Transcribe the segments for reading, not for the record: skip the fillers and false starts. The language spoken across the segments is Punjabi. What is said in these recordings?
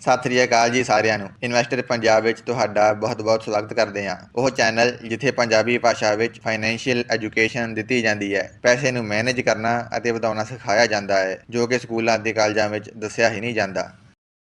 ਸਤਿ ਸ੍ਰੀ ਅਕਾਲ ਜੀ ਸਾਰਿਆਂ ਨੂੰ। ਇਨਵੈਸਟਰ ਪੰਜਾਬ ਵਿੱਚ ਤੁਹਾਡਾ ਬਹੁਤ-ਬਹੁਤ ਸਵਾਗਤ ਕਰਦੇ ਹਾਂ। ਉਹ ਚੈਨਲ ਜਿੱਥੇ ਪੰਜਾਬੀ ਭਾਸ਼ਾ ਵਿੱਚ ਫਾਈਨੈਂਸ਼ੀਅਲ ਐਜੂਕੇਸ਼ਨ ਦਿੱਤੀ ਜਾਂਦੀ ਹੈ, ਪੈਸੇ ਨੂੰ ਮੈਨੇਜ ਕਰਨਾ ਅਤੇ ਵਧਾਉਣਾ ਸਿਖਾਇਆ ਜਾਂਦਾ ਹੈ, ਜੋ ਕਿ ਸਕੂਲਾਂ ਅਤੇ ਕਾਲਜਾਂ ਵਿੱਚ ਦੱਸਿਆ ਹੀ ਨਹੀਂ ਜਾਂਦਾ।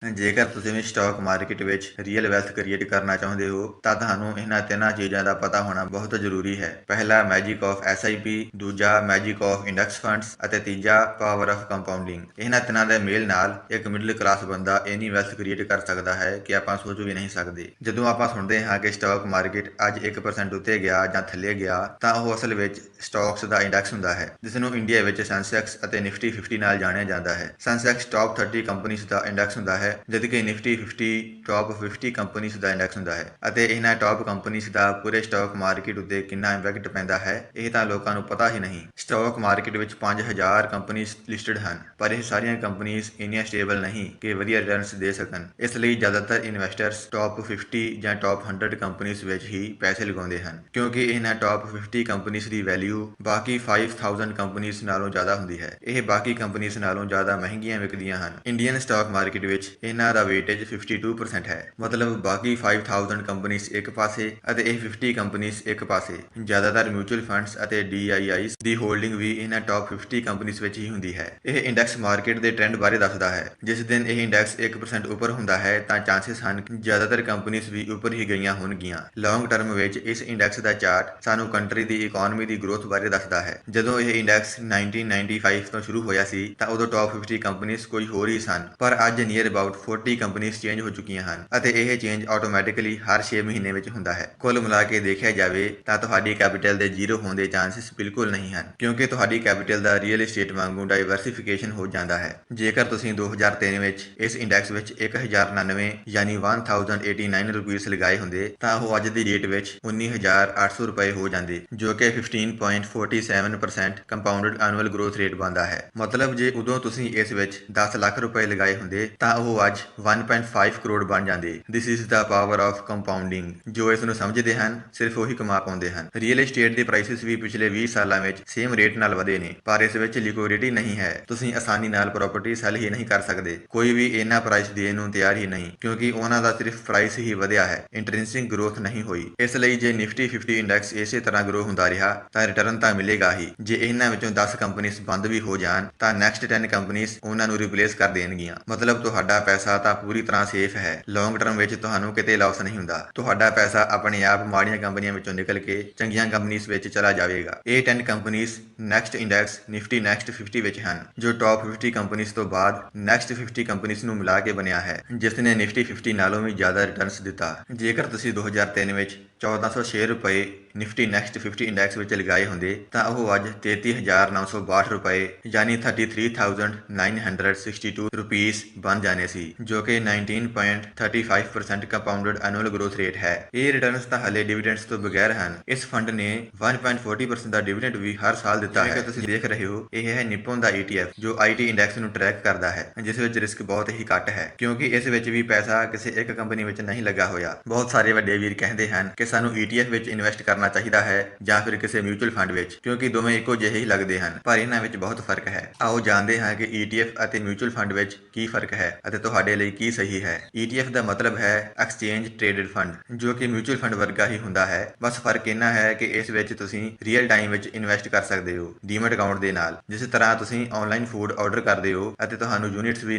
ਜੇਕਰ ਤੁਸੀਂ ਵੀ ਸਟਾਕ ਮਾਰਕੀਟ ਵਿੱਚ ਰੀਅਲ ਵੈਲਥ ਕ੍ਰੀਏਟ ਕਰਨਾ ਚਾਹੁੰਦੇ ਹੋ ਤਾਂ ਤੁਹਾਨੂੰ ਇਹਨਾਂ ਤਿੰਨਾਂ ਚੀਜ਼ਾਂ ਦਾ ਪਤਾ ਹੋਣਾ ਬਹੁਤ ਜ਼ਰੂਰੀ ਹੈ। ਪਹਿਲਾ ਮੈਜਿਕ ਆਫ SIP, ਦੂਜਾ ਮੈਜਿਕ ਆਫ ਇੰਡੈਕਸ ਫੰਡਸ ਅਤੇ ਤੀਜਾ ਪਾਵਰ ਆਫ ਕੰਪਾਊਂਡਿੰਗ। ਇਹਨਾਂ ਤਿੰਨਾਂ ਦੇ ਮੇਲ ਨਾਲ ਇੱਕ ਮਿਡਲ ਕਲਾਸ ਬੰਦਾ ਇੰਨੀ ਵੈਲਥ ਕ੍ਰੀਏਟ ਕਰ ਸਕਦਾ ਹੈ ਕਿ ਆਪਾਂ ਸੋਚ ਵੀ ਨਹੀਂ ਸਕਦੇ। ਜਦੋਂ ਆਪਾਂ ਸੁਣਦੇ ਹਾਂ ਕਿ ਸਟਾਕ ਮਾਰਕੀਟ ਅੱਜ 1% ਉੱਤੇ ਗਿਆ ਜਾਂ ਥੱਲੇ ਗਿਆ, ਤਾਂ ਉਹ ਅਸਲ ਵਿੱਚ ਸਟਾਕਸ ਦਾ ਇੰਡੈਕਸ ਹੁੰਦਾ ਹੈ, ਜਿਸ ਨੂੰ ਇੰਡੀਆ ਵਿੱਚ ਸੈਂਸੈਕਸ ਅਤੇ ਨਿਫਟੀ 50 ਨਾਲ ਜਾਣਿਆ ਜਾਂਦਾ ਹੈ। ਸੈਂਸੈਕਸ ਟਾਪ 30 ਕੰਪਨੀਜ਼ ਦਾ ਇੰਡੈਕਸ ਹੁੰਦਾ ਹੈ, ਜਦਕਿ ਨਿਫਟੀ 50 ਟਾਪ 50 ਕੰਪਨੀਜ਼ ਦਾ ਇੰਡੈਕਸ ਹੁੰਦਾ ਹੈ। ਅਤੇ ਇਹਨਾਂ ਟਾਪ ਕੰਪਨੀਜ਼ ਦਾ ਪੂਰੇ ਸਟਾਕ ਮਾਰਕੀਟ ਉੱਤੇ ਕਿੰਨਾ ਇੰਪੈਕਟ ਪੈਂਦਾ ਹੈ, ਇਹ ਤਾਂ ਲੋਕਾਂ ਨੂੰ ਪਤਾ ਹੀ ਨਹੀਂ। ਸਟਾਕ ਮਾਰਕੀਟ ਵਿੱਚ 5000 ਕੰਪਨੀਜ਼ ਲਿਸਟਡ ਹਨ, ਪਰ ਇਹ ਸਾਰੀਆਂ ਕੰਪਨੀਜ਼ ਇੰਨੀਆਂ ਸਟੇਬਲ ਨਹੀਂ ਕਿ ਵਧੀਆ ਰਿਟਰਨਸ ਦੇ ਸਕਣ। ਇਸ ਲਈ ਜ਼ਿਆਦਾਤਰ ਇਨਵੈਸਟਰਸ ਟਾਪ 50 ਜਾਂ ਟਾਪ 100 ਕੰਪਨੀਜ਼ ਵਿੱਚ ਹੀ ਪੈਸੇ ਲਗਾਉਂਦੇ ਹਨ, ਕਿਉਂਕਿ ਇਹਨਾਂ ਟਾਪ 50 ਕੰਪਨੀਜ਼ ਦੀ ਵੈਲਿਊ ਬਾਕੀ 5000 ਕੰਪਨੀਜ਼ ਨਾਲੋਂ ਜ਼ਿਆਦਾ ਹੁੰਦੀ ਹੈ। ਇਹ ਬਾਕੀ ਕੰਪਨੀਜ਼ ਨਾਲੋਂ ਜ਼ਿਆਦਾ ਮਹਿੰਗੀਆਂ ਵਿਕਦੀਆਂ ਹਨ। ਇੰਡੀਅਨ ਸਟਾਕ ਮਾਰਕੀਟ ਵਿੱਚ ਇਹਨਾਂ ਦਾ ਵੇਟੇਜ 52% ਹੈ, ਮਤਲਬ ਬਾਕੀ 5000 ਕੰਪਨੀਜ਼ ਇੱਕ ਪਾਸੇ ਅਤੇ ਇਹ 50 ਕੰਪਨੀਜ਼ ਇੱਕ ਪਾਸੇ। ਜ਼ਿਆਦਾਤਰ ਮਿਊਚੁਅਲ ਫੰਡਸ ਅਤੇ DIIs ਦੀ ਹੋਲਡਿੰਗ ਵੀ ਇਹਨਾਂ ਟਾਪ 50 ਕੰਪਨੀਜ਼ ਵਿੱਚ ਹੀ ਹੁੰਦੀ ਹੈ। ਇਹ ਇੰਡੈਕਸ ਮਾਰਕੀਟ ਦੇ ਟ੍ਰੈਂਡ ਬਾਰੇ ਦੱਸਦਾ ਹੈ। ਜਿਸ ਦਿਨ ਇਹ ਇੰਡੈਕਸ 1% ਉੱਪਰ ਹੁੰਦਾ ਹੈ ਤਾਂ ਚਾਂਸਸ ਹਨ ਕਿ ਜ਼ਿਆਦਾਤਰ ਕੰਪਨੀਜ਼ ਵੀ ਉੱਪਰ ਹੀ ਗਈਆਂ ਹੋਣਗੀਆਂ। ਲੌਂਗ ਟਰਮ ਵਿੱਚ ਇਸ ਇੰਡੈਕਸ ਦਾ ਚਾਰਟ ਸਾਨੂੰ ਕੰਟਰੀ ਦੀ ਇਕਨੋਮੀ ਦੀ ਗਰੋਥ ਬਾਰੇ ਦੱਸਦਾ ਹੈ। ਜਦੋਂ ਇਹ ਇੰਡੈਕਸ 1995 ਤੋਂ ਸ਼ੁਰੂ ਹੋਇਆ ਸੀ ਤਾਂ ਉਦੋਂ ਟਾਪ 50 ਕੰਪਨੀਜ਼ ਕੁਝ ਹੋਰ ਹੀ ਸਨ, ਪਰ ਅੱਜ ਨੀਅਰ ਅਬਾਊਟ 40 ਕੰਪਨੀਜ਼ ਚੇਂਜ ਹੋ ਚੁੱਕੀਆਂ ਹਨ ਅਤੇ ਇਹ ਚੇਂਜ ਆਟੋਮੈਟਿਕਲੀ ਹਰ 6 ਮਹੀਨੇ ਵਿੱਚ ਹੁੰਦਾ ਹੈ। ਕੁੱਲ ਮਿਲਾ ਕੇ ਦੇਖਿਆ ਜਾਵੇ ਤਾਂ ਤੁਹਾਡੀ ਕੈਪੀਟਲ ਦੇ ਜ਼ੀਰੋ ਹੋਣ ਦੇ ਚਾਂਸਸ ਬਿਲਕੁਲ ਨਹੀਂ ਹਨ, ਕਿਉਂਕਿ ਤੁਹਾਡੀ ਕੈਪੀਟਲ ਦਾ ਰੀਅਲ ਏਸਟੇਟ ਵਾਂਗੂ ਡਾਈਵਰਸਿਫਿਕੇਸ਼ਨ ਹੋ ਜਾਂਦਾ ਹੈ। ਜੇਕਰ ਤੁਸੀਂ 2003 ਵਿੱਚ ਇਸ ਇੰਡੈਕਸ ਵਿੱਚ 1099 ਯਾਨੀ 1089 ਰੁਪੀਸ ਲਗਾਏ ਹੁੰਦੇ ਤਾਂ ਉਹ ਅੱਜ ਦੀ ਡੇਟ ਵਿੱਚ 19800 ਰੁਪਏ ਹੋ ਜਾਂਦੇ, ਜੋ ਕਿ 15.47% ਕੰਪਾਊਂਡਡ ਐਨੂਅਲ ਗਰੋਥ ਰੇਟ ਬਣਦਾ ਹੈ। ਮਤਲਬ ਜੇ ਉਦੋਂ ਤੁਸੀਂ ਇਸ ਵਿੱਚ 10 ਲੱਖ ਰੁਪਏ ਲਗਾਏ ਹੁੰਦੇ ਤਾਂ ਉਹ ਅੱਜ 1.5 ਕਰੋੜ ਬਣ ਜਾਂਦੇ। This is the power of compounding. ਜੋ ਇਸ ਨੂੰ ਸਮਝਦੇ ਹਨ ਸਿਰਫ ਉਹੀ ਕਮਾ ਪਾਉਂਦੇ ਹਨ। ਰੀਅਲ ਏਸਟੇਟ ਦੇ ਪ੍ਰਾਈਸਿਸ ਵੀ ਪਿਛਲੇ 20 ਸਾਲਾਂ ਵਿੱਚ ਸੇਮ ਰੇਟ ਨਾਲ ਵਧੇ ਨੇ, ਪਰ ਇਸ ਵਿੱਚ ਲਿਕੁਇਡਿਟੀ ਨਹੀਂ ਹੈ। ਤੁਸੀਂ ਆਸਾਨੀ ਨਾਲ ਪ੍ਰਾਪਰਟੀ ਸੈਲ ਹੀ ਨਹੀਂ ਕਰ ਸਕਦੇ। ਕੋਈ ਵੀ ਇਹਨਾਂ ਪ੍ਰਾਈਸ ਦੇਣ ਨੂੰ ਤਿਆਰ ਹੀ ਨਹੀਂ, ਕਿਉਂਕਿ ਉਹਨਾਂ ਦਾ ਸਿਰਫ ਪ੍ਰਾਈਸ ਹੀ ਵਧਿਆ ਹੈ, ਇੰਟ੍ਰਿੰਸਿਕ ਗਰੋਥ ਨਹੀਂ ਹੋਈ। ਇਸ ਲਈ ਜੇ ਨਿਫਟੀ 50 ਇੰਡੈਕਸ ਇਸੇ ਤਰ੍ਹਾਂ ਗਰੋ ਹੁੰਦਾ ਰਿਹਾ ਤਾਂ ਰਿਟਰਨ ਤਾਂ ਮਿਲੇਗਾ ਹੀ। ਜੇ ਇਹਨਾਂ ਵਿੱਚੋਂ 10 ਕੰਪਨੀਜ਼ ਬੰਦ ਵੀ ਹੋ ਜਾਣ ਤਾਂ ਨੈਕਸਟ 10 ਕੰਪਨੀਜ਼ ਉਹਨਾਂ ਨੂੰ ਰਿਪਲੇਸ ਕਰ ਦੇਣਗੀਆਂ। ਮਤਲਬ ਤੁਹਾਡਾ ਪੈਸਾ ਤਾਂ ਪੂਰੀ ਤਰ੍ਹਾਂ ਸੇਫ ਹੈ। ਲੌਂਗ ਟਰਮ ਵਿੱਚ ਤੁਹਾਨੂੰ ਕਿਤੇ ਲਾਸ ਨਹੀਂ ਹੁੰਦਾ। ਤੁਹਾਡਾ ਪੈਸਾ ਆਪਣੇ ਆਪ ਮਾੜੀਆਂ ਕੰਪਨੀਆਂ ਵਿੱਚੋਂ ਨਿਕਲ ਕੇ ਚੰਗੀਆਂ ਕੰਪਨੀਜ਼ ਵਿੱਚ ਚਲਾ ਜਾਵੇਗਾ। ਇਹ 10 companies next index Nifty next 50 ਵਿੱਚ ਹਨ, ਜੋ ਟਾਪ 50 ਕੰਪਨੀਜ਼ ਤੋਂ ਬਾਅਦ ਨੈਕਸਟ 50 ਕੰਪਨੀਜ਼ ਨੂੰ ਮਿਲਾ ਕੇ ਬਣਿਆ ਹੈ, ਜਿਸ ਨੇ ਨਿਫਟੀ 50 ਨਾਲੋਂ ਵੀ ਜ਼ਿਆਦਾ ਰਿਟਰਨਸ ਦਿੱਤਾ। ਜੇਕਰ ਤੁਸੀਂ 2003 ਵਿੱਚ 1406 ਰੁਪਏ ਨਿਫਟੀ ਨੈਕਸਟ 50 ਇੰਡੈਕਸ ਵਿੱਚ ਲਗਾਏ ਹੁੰਦੇ ਤਾਂ ਉਹ ਅੱਜ 33962 ਰੁਪਏ ਯਾਨੀ 33,962 ਰੁਪੀਸ ਬਣ ਜਾਣੇ ਸੀ, ਜੋ ਕਿ 19.35% ਕੰਪਾਊਂਡਡ ਐਨੂਅਲ ਗਰੋਥ ਰੇਟ ਹੈ। ਇਹ ਰਿਟਰਨਸ ਤਾਂ ਹਲੇ ਡਿਵੀਡੈਂਡਸ ਤੋਂ ਬਗੈਰ ਹਨ। ਇਸ ਫੰਡ ਨੇ 1.40% ਦਾ ਡਿਵੀਡੈਂਡ ਵੀ ਹਰ ਸਾਲ ਦਿੱਤਾ ਹੈ। ਤੁਸੀਂ ਦੇਖ ਰਹੇ ਹੋ, ਇਹ ਹੈ ਨਿਪੋਨ ਦਾ ETF, ਜੋ IT ਇੰਡੈਕਸ ਨੂੰ ਟਰੈਕ ਕਰਦਾ ਹੈ, ਜਿਸ ਵਿੱਚ ਰਿਸਕ ਬਹੁਤ ਹੀ ਘੱਟ ਹੈ, ਕਿਉਂਕਿ ਇਸ ਵਿੱਚ ਵੀ ਪੈਸਾ ਕਿਸੇ ਇੱਕ ਕੰਪਨੀ ਵਿੱਚ ਨਹੀਂ ਲੱਗਾ ਹੋਇਆ। ਬਹੁਤ ਸਾਰੇ ਵੱਡੇ ਵੀਰ ਕਹਿੰਦੇ ਹਨ ਕਿ ਸਾਨੂੰ ETF ਵਿੱਚ ਇਨਵੈਸਟ ਕਰਨਾ ਚਾਹੀਦਾ ਹੈ ਜਾਂ ਫਿਰ ਕਿਸੇ ਮਿਊਚੁਅਲ ਫੰਡ ਵਿੱਚ, ਕਿਉਂਕਿ ਦੋਵੇਂ ਇੱਕੋ ਜਿਹੇ ਹੀ ਲੱਗਦੇ ਹਨ, ਪਰ ਇਹਨਾਂ ਵਿੱਚ ਬਹੁਤ ਫਰਕ ਹੈ। ਆਓ ਜਾਣਦੇ ਹਾਂ ਕਿ ETF ਅਤੇ ਮਿਊਚੁਅਲ ਫੰਡ ਵਿੱਚ ਕੀ ਫਰਕ ਹੈ ਅਤੇ ਤੁਹਾਡੇ ਲਈ ਕੀ ਸਹੀ ਹੈ। ETF ਦਾ ਮਤਲਬ ਹੈ ਐਕਸਚੇਂਜ ਟ੍ਰੇਡਡ ਫੰਡ, ਜੋ ਕਿ ਮਿਊਚੁਅਲ ਫੰਡ ਵਰਗਾ ਹੀ ਹੁੰਦਾ ਹੈ। ਬਸ ਫਰਕ ਇੰਨਾ ਹੈ ਕਿ ਇਸ ਵਿੱਚ ਤੁਸੀਂ ਰੀਅਲ ਟਾਈਮ ਵਿੱਚ ਇਨਵੈਸਟ ਕਰ ਸਕਦੇ ਹੋ ਡੀਮੈਟ ਅਕਾਊਂਟ ਦੇ ਨਾਲ। ਜਿਸ ਤਰ੍ਹਾਂ ਤੁਸੀਂ ਆਨਲਾਈਨ ਫੂਡ ਆਰਡਰ ਕਰਦੇ ਹੋ ਅਤੇ ਤੁਹਾਨੂੰ ਯੂਨਿਟਸ ਵੀ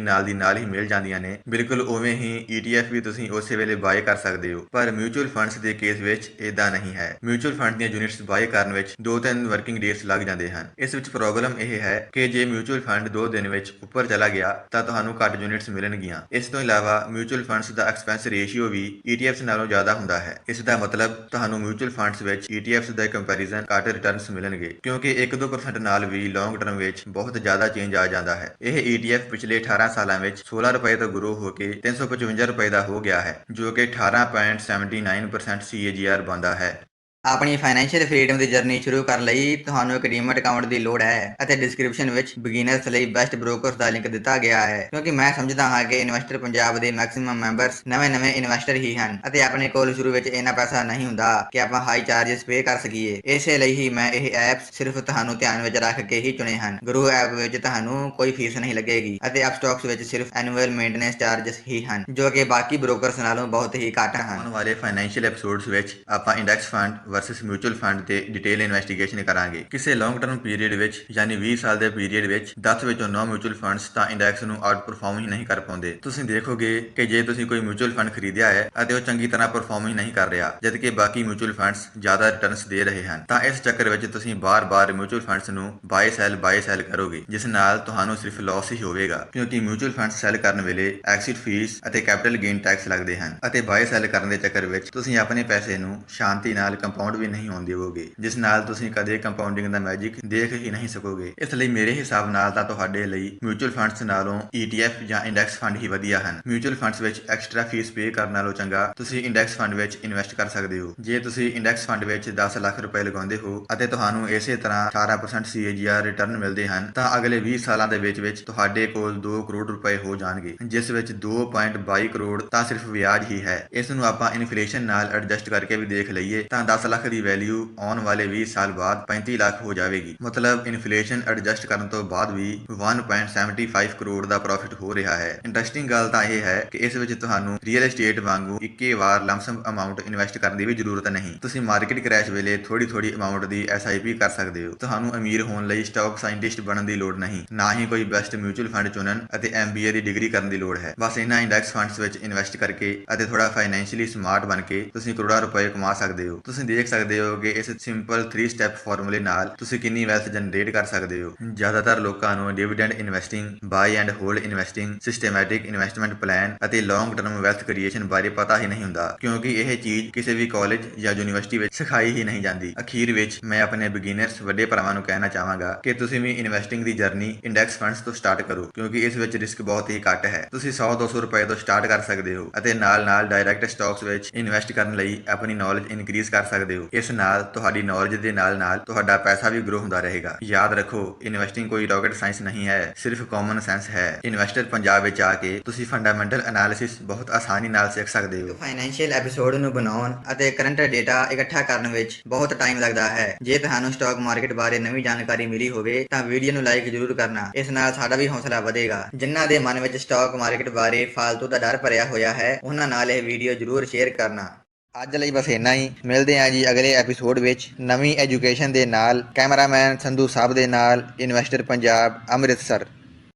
ਨਾਲ ਦੀ ਨਾਲ ਹੀ ਮਿਲ ਜਾਂਦੀਆਂ ਨੇ, ਬਿਲਕੁਲ ਉਵੇਂ ਹੀ ETF ਵੀ ਤੁਸੀਂ ਉਸੇ ਵੇਲੇ ਬਾਏ ਕਰ ਸਕਦੇ ਹੋ। ਪਰ ਮਿਊਚੁਅਲ ਫੰਡਸ ਦੇ ਕੇਸ ਵਿੱਚ ਇਦਾਂ ਨਹੀਂ ਹੈ। ਮਿਊਚੁਅਲ ਫੰਡ ਦੀਆਂ ਯੂਨਿਟਸ ਬਾਏ ਕਰਨ ਵਿੱਚ 2-3 ਵਰਕਿੰਗ ਡੇਜ਼ ਲੱਗ ਜਾਂਦੇ ਹਨ। ਇਸ ਵਿੱਚ ਪ੍ਰੋਬਲਮ ਇਹ ਹੈ ਕਿ ਜੇ ਮਿਊਚੁਅਲ ਫੰਡ 2 ਦਿਨ ਵਿੱਚ ਉੱਪਰ ਚਲਾ ਗਿਆ ਤਾਂ ਤੁਹਾਨੂੰ ਘੱਟ ਯੂਨਿਟਸ ਮਿਲਣਗੀਆਂ। ਇਸ ਤੋਂ ਇਲਾਵਾ ਮਿਊਚੁਅਲ ਫੰਡਸ ਦਾ ਐਕਸਪੈਂਸ ਰੇਸ਼ੀਓ ਵੀ ETFs ਨਾਲੋਂ ਜ਼ਿਆਦਾ ਹੁੰਦਾ ਹੈ। ਇਸ ਦਾ ਮਤਲਬ ਤੁਹਾਨੂੰ ਮਿਊਚੁਅਲ ਫੰਡਸ ਵਿੱਚ ETFs ਦੇ ਕੰਪੈਰੀਜ਼ਨ ਘੱਟ ਰਿਟਰਨਸ ਮਿਲਣਗੇ, ਕਿਉਂਕਿ 1-2% ਨਾਲ ਵੀ ਲੌਂਗ ਟਰਮ ਵਿੱਚ ਬਹੁਤ ਜ਼ਿਆਦਾ ਚੇਂਜ ਆ ਜਾਂਦਾ ਹੈ। ਇਹ ETF ਪਿਛਲੇ 18 ਸਾਲਾਂ ਵਿੱਚ 16 ਰੁਪਏ ਤੋਂ ਗਰੋ ਹੋ ਕੇ 355 ਰੁਪਏ ਦਾ ਹੋ ਗਿਆ ਹੈ, ਜੋ ਕਿ 18.79% CAGR ਬਣਦਾ ਹੈ। ਆਪਣੀ ਫਾਈਨੈਂਸ਼ੀਅਲ ਫਰੀडम ਦੀ ਜਰਨੀ ਸ਼ੁਰੂ ਕਰਨ ਲਈ ਤੁਹਾਨੂੰ ਇੱਕ ਡੀਮੈਟ ਅਕਾਊਂਟ ਦੀ ਲੋੜ ਹੈ ਅਤੇ ਡਿਸਕ੍ਰਿਪਸ਼ਨ ਵਿੱਚ ਬਿਗਿਨਰਸ ਲਈ ਬੈਸਟ ਬ੍ਰੋਕਰਸ ਦਾ ਲਿੰਕ ਦਿੱਤਾ ਗਿਆ ਹੈ ਕਿਉਂਕਿ ਮੈਂ ਸਮਝਦਾ ਹਾਂ ਕਿ ਇਨਵੈਸਟਰ ਪੰਜਾਬ ਦੇ ਮੈਕਸਿਮਮ ਮੈਂਬਰਸ ਨਵੇਂ ਇਨਵੈਸਟਰ ਹੀ ਹਨ ਅਤੇ ਆਪਣੇ ਕੋਲ ਸ਼ੁਰੂ ਵਿੱਚ ਇੰਨਾ ਪੈਸਾ ਨਹੀਂ ਹੁੰਦਾ ਕਿ ਆਪਾਂ ਹਾਈ ਚਾਰजेस ਪੇ ਕਰ ਸਕੀਏ। ਇਸੇ ਲਈ ਹੀ ਮੈਂ ਇਹ ਐਪਸ ਸਿਰਫ ਤੁਹਾਨੂੰ ਧਿਆਨ ਵਿੱਚ ਰੱਖ ਕੇ ਹੀ ਚੁਣੇ ਹਨ। ਗਰੋ ਐਪ ਵਿੱਚ ਤੁਹਾਨੂੰ ਕੋਈ ਫੀਸ ਨਹੀਂ ਲੱਗੇਗੀ ਅਤੇ ਅਪਸਟੌਕਸ ਵਿੱਚ ਸਿਰਫ ਐਨੂਅਲ ਮੇਨਟੇਨੈਂਸ ਚਾਰजेस ਹੀ ਹਨ ਜੋ ਕਿ ਬਾਕੀ ਬ੍ਰੋਕਰਸ ਨਾਲੋਂ ਬਹੁਤ ਹੀ ਘੱਟ ਹਨ। ਆਉਣ ਵਾਲੇ ਫਾਈਨੈਂਸ਼ੀਅਲ ਐਪੀਸੋਡਸ ਵਿੱਚ ਆਪਾਂ index fund versus mutual fund ਤੇ ਡਿਟੇਲ ਇਨਵੈਸਟੀਗੇਸ਼ਨ ਕਰਾਂਗੇ। ਕਿਸੇ ਲੌਂਗ ਟਰਮ ਪੀਰੀਅਡ ਵਿੱਚ ਯਾਨੀ 20 ਸਾਲ ਦੇ ਪੀਰੀਅਡ ਵਿੱਚ 10 ਵਿੱਚੋਂ 9 ਮਿਊਚੁਅਲ ਫੰਡਸ ਤਾਂ ਇੰਡੈਕਸ ਨੂੰ ਆਊਟ ਪਰਫਾਰਮ ਹੀ ਨਹੀਂ ਕਰ ਪਾਉਂਦੇ। ਤੁਸੀਂ ਦੇਖੋਗੇ ਕਿ ਜੇ ਤੁਸੀਂ ਕੋਈ ਮਿਊਚੁਅਲ ਫੰਡ ਖਰੀਦਿਆ ਹੈ ਅਤੇ ਉਹ ਚੰਗੀ ਤਰ੍ਹਾਂ ਪਰਫਾਰਮ ਹੀ ਨਹੀਂ ਕਰ ਰਿਹਾ ਜਦਕਿ ਬਾਕੀ ਮਿਊਚੁਅਲ ਫੰਡਸ ਜ਼ਿਆਦਾ ਰਿਟਰਨਸ ਦੇ ਰਹੇ ਹਨ, ਤਾਂ ਇਸ ਚੱਕਰ ਵਿੱਚ ਤੁਸੀਂ ਬਾਰ-ਬਾਰ ਮਿਊਚੁਅਲ ਫੰਡਸ ਨੂੰ ਬਾਏ ਸੈਲ ਕਰੋਗੇ, ਜਿਸ ਨਾਲ ਤੁਹਾਨੂੰ ਸਿਰਫ ਲਾਸ ਹੀ ਹੋਵੇਗਾ ਕਿਉਂਕਿ ਮਿਊਚੁਅਲ ਫੰਡਸ ਸੈਲ ਕਰਨ ਵੇਲੇ ਐਕਸਿਟ ਫੀਸ ਅਤੇ ਕੈਪੀਟਲ ਗੇਨ ਟੈਕਸ ਲੱਗਦੇ ਹਨ ਅਤੇ ਬਾਏ ਸੈਲ ਕਰਨ ਦੇ ਚੱਕਰ ਵਿੱਚ ਤੁਸੀਂ ਆਪਣੇ ਪੈਸੇ ਨੂੰ ਸ਼ਾਂਤੀ ਨਾਲ ਕੰਪਾਊਂਡ ਵੀ ਨਹੀਂ ਹੋਣ ਦੇਵੋਗੇ, ਜਿਸ ਨਾਲ ਤੁਸੀਂ ਕਦੇ ਕੰਪਾਊਂਡਿੰਗ ਦਾ ਮੈਜਿਕ ਦੇਖ ਹੀ ਨਹੀਂ ਸਕੋਗੇ। ਇਸ ਲਈ ਮੇਰੇ ਹਿਸਾਬ ਨਾਲ ਤਾਂ ਤੁਹਾਡੇ ਲਈ ਮਿਊਚੁਅਲ ਫੰਡਸ ਨਾਲੋਂ ETF ਜਾਂ ਇੰਡੈਕਸ ਫੰਡ ਹੀ ਵਧੀਆ ਹਨ। ਮਿਊਚੁਅਲ ਫੰਡਸ ਵਿੱਚ ਐਕਸਟਰਾ ਫੀਸ ਪੇ ਕਰਨ ਨਾਲੋਂ ਚੰਗਾ ਤੁਸੀਂ ਇੰਡੈਕਸ ਫੰਡ ਵਿੱਚ ਇਨਵੈਸਟ ਕਰ ਸਕਦੇ ਹੋ। ਜੇ ਤੁਸੀਂ ਇੰਡੈਕਸ ਫੰਡ ਵਿੱਚ 10 ਲੱਖ ਰੁਪਏ ਲਗਾਉਂਦੇ ਹੋ ਅਤੇ ਤੁਹਾਨੂੰ ਇਸੇ ਤਰ੍ਹਾਂ 18% CAGR ਰਿਟਰਨ ਮਿਲਦੇ ਹਨ, ਤਾਂ ਅਗਲੇ 20 ਸਾਲਾਂ ਦੇ ਵਿੱਚ ਤੁਹਾਡੇ ਕੋਲ 2 ਕਰੋੜ ਰੁਪਏ ਹੋ ਜਾਣਗੇ, ਜਿਸ ਵਿੱਚ 2.22 ਕਰੋੜ ਤਾਂ ਸਿਰਫ ਵਿਆਜ ਹੀ ਹੈ। ਇਸ ਨੂੰ ਆਪਾਂ ਇਨਫਲੇਸ਼ਨ ਨਾਲ ਐਡਜਸਟ ਕਰਕੇ ਵੀ ਦੇਖ ਲਈਏ ਤਾਂ 10 ਲੱਖ ਦੀ ਵੈਲਿਊ ਆਉਣ ਵਾਲੇ 20 ਸਾਲ ਬਾਅਦ 35 ਲੱਖ ਹੋ ਜਾਵੇਗੀ। ਮਤਲਬ ਇਨਫਲੇਸ਼ਨ ਐਡਜਸਟ ਕਰਨ ਤੋਂ ਬਾਅਦ ਵੀ 1.75 ਕਰੋੜ ਦਾ ਪ੍ਰੋਫਿਟ ਹੋ ਰਿਹਾ ਹੈ। ਇੰਟਰਸਟਿੰਗ ਗੱਲ ਤਾਂ ਇਹ ਹੈ ਕਿ ਇਸ ਵਿੱਚ ਤੁਹਾਨੂੰ ਰੀਅਲ ਏਸਟੇਟ ਵਾਂਗੂ ਇੱਕੇ ਵਾਰ ਲਮਸਮ ਅਮਾਉਂਟ ਇਨਵੈਸਟ ਕਰਨ ਦੀ ਵੀ ਜ਼ਰੂਰਤ ਨਹੀਂ। ਤੁਸੀਂ ਮਾਰਕੀਟ ਕ੍ਰੈਸ਼ ਵੇਲੇ ਥੋੜੀ ਅਮਾਉਂਟ ਦੀ SIP ਕਰ ਸਕਦੇ ਹੋ। ਤੁਹਾਨੂੰ ਅਮੀਰ ਹੋਣ ਲਈ ਸਟਾਕ ਸਾਇੰਟਿਸਟ ਬਣਨ ਦੀ ਲੋੜ ਨਹੀਂ, ਨਾ ਹੀ ਕੋਈ ਬੈਸਟ ਮਿਊਚੁਅਲ ਫੰਡ ਚੁਣਨ ਅਤੇ MBA ਦੀ ਡਿਗਰੀ ਕਰਨ ਦੀ ਲੋੜ ਹੈ। ਬਸ ਇਹਨਾਂ ਇੰਡੈਕਸ ਫੰਡਸ ਵਿੱਚ ਇਨਵੈਸਟ ਕਰਕੇ ਅਤੇ ਥੋੜਾ ਫਾਈਨੈਂਸ਼ੀਅਲੀ ਸਮਾਰਟ ਬਣ ਕੇ ਤੁਸੀਂ ਕਰੋੜਾਂ ਰੁਪਏ ਕਮਾ ਸਕਦੇ ਹੋ। ਤੁਸੀਂ ਦੇਖ ਸਕਦੇ ਹੋ ਕਿ ਇਸ ਸਿੰਪਲ 3 ਸਟੈਪ ਫਾਰਮੂਲੇ ਨਾਲ ਤੁਸੀਂ ਕਿੰਨੀ ਵੈਲਥ ਜਨਰੇਟ ਕਰ ਸਕਦੇ ਹੋ। ਜ਼ਿਆਦਾਤਰ ਲੋਕਾਂ ਨੂੰ dividend investing, buy and hold investing, systematic investment plan ਅਤੇ ਲੌਂਗ ਟਰਮ ਵੈਲਥ ਕ੍ਰੀਏਸ਼ਨ ਬਾਰੇ ਪਤਾ ਹੀ ਨਹੀਂ ਹੁੰਦਾ ਕਿਉਂਕਿ ਇਹ ਚੀਜ਼ ਕਿਸੇ ਵੀ ਕਾਲਜ ਜਾਂ ਯੂਨੀਵਰਸਿਟੀ ਵਿੱਚ ਸਿਖਾਈ ਹੀ ਨਹੀਂ ਜਾਂਦੀ। ਅਖੀਰ ਵਿੱਚ ਮੈਂ ਆਪਣੇ ਬਿਗਿਨਰਸ ਵੱਡੇ ਭਰਾਵਾਂ ਨੂੰ ਕਹਿਣਾ ਚਾਹਾਂਗਾ ਕਿ ਤੁਸੀਂ ਵੀ ਇਨਵੈਸਟਿੰਗ ਦੀ ਜਰਨੀ ਇੰਡੈਕਸ ਫੰਡਸ ਤੋਂ ਸਟਾਰਟ ਕਰੋ ਕਿਉਂਕਿ ਇਸ ਵਿੱਚ ਰਿਸਕ ਬਹੁਤ ਹੀ ਘੱਟ ਹੈ। ਤੁਸੀਂ 100-200 ਰੁਪਏ ਤੋਂ ਸਟਾਰਟ ਕਰ ਸਕਦੇ ਹੋ ਅਤੇ ਨਾਲ ਡਾਇਰੈਕਟ ਸਟਾਕਸ ਵਿੱਚ ਇਨਵੈਸਟ ਕਰਨ ਲਈ ਆਪਣੀ ਨੌਲੇਜ ਇਨਕਰੀਜ਼ ਕਰ ਸਕਦੇ ਹੋ। ਇਸ ਨਾਲ ਤੁਹਾਡੀ ਨੌਲੇਜ ਦੇ ਨਾਲ ਤੁਹਾਡਾ ਪੈਸਾ ਵੀ ਗਰੋ ਹੁੰਦਾ ਰਹੇਗਾ। ਯਾਦ ਰੱਖੋ, ਇਨਵੈਸਟਿੰਗ ਕੋਈ ਰਾਕਟ ਸਾਇੰਸ ਨਹੀਂ ਹੈ, ਸਿਰਫ ਕਾਮਨ ਸੈਂਸ ਹੈ। ਇਨਵੈਸਟਰ ਪੰਜਾਬ ਵਿੱਚ ਆ ਕੇ ਤੁਸੀਂ ਫੰਡਾਮੈਂਟਲ ਐਨਾਲਿਸਿਸ ਬਹੁਤ ਆਸਾਨੀ ਨਾਲ ਸਿੱਖ ਸਕਦੇ ਹੋ। ਫਾਈਨੈਂਸ਼ੀਅਲ ਐਪੀਸੋਡ ਨੂੰ ਬਣਾਉਣ ਅਤੇ ਕਰੰਟ ਡੇਟਾ ਇਕੱਠਾ ਕਰਨ ਵਿੱਚ ਬਹੁਤ ਟਾਈਮ ਲੱਗਦਾ ਹੈ। ਜੇ ਤੁਹਾਨੂੰ ਸਟਾਕ ਮਾਰਕੀਟ ਬਾਰੇ ਨਵੀਂ ਜਾਣਕਾਰੀ ਮਿਲੀ ਹੋਵੇ ਤਾਂ ਵੀਡੀਓ ਨੂੰ ਲਾਈਕ ਜ਼ਰੂਰ ਕਰਨਾ। ਇਸ ਨਾਲ ਸਾਡਾ ਵੀ ਹੌਸਲਾ ਵਧੇਗਾ। ਜਿਨ੍ਹਾਂ ਦੇ ਮਨ ਵਿੱਚ ਸਟਾਕ ਮਾਰਕੀਟ ਬਾਰੇ ਫਾਲਤੂ ਦਾ ਡਰ ਭਰਿਆ ਹੋਇਆ ਹੈ, ਉਹਨਾਂ ਨਾਲ ਇਹ ਵੀਡੀਓ ਜ਼ਰੂਰ ਸ਼ੇਅਰ ਕਰਨਾ। ਅੱਜ ਲਈ ਬਸ ਇੰਨਾ ਹੀ। ਮਿਲਦੇ ਹਾਂ ਜੀ ਅਗਲੇ ਐਪੀਸੋਡ ਵਿੱਚ ਨਵੀਂ ਐਜੂਕੇਸ਼ਨ ਦੇ ਨਾਲ। ਕੈਮਰਾਮੈਨ ਸੰਧੂ ਸਾਹਿਬ ਦੇ ਨਾਲ, ਇਨਵੈਸਟਰ ਪੰਜਾਬ, ਅੰਮ੍ਰਿਤਸਰ।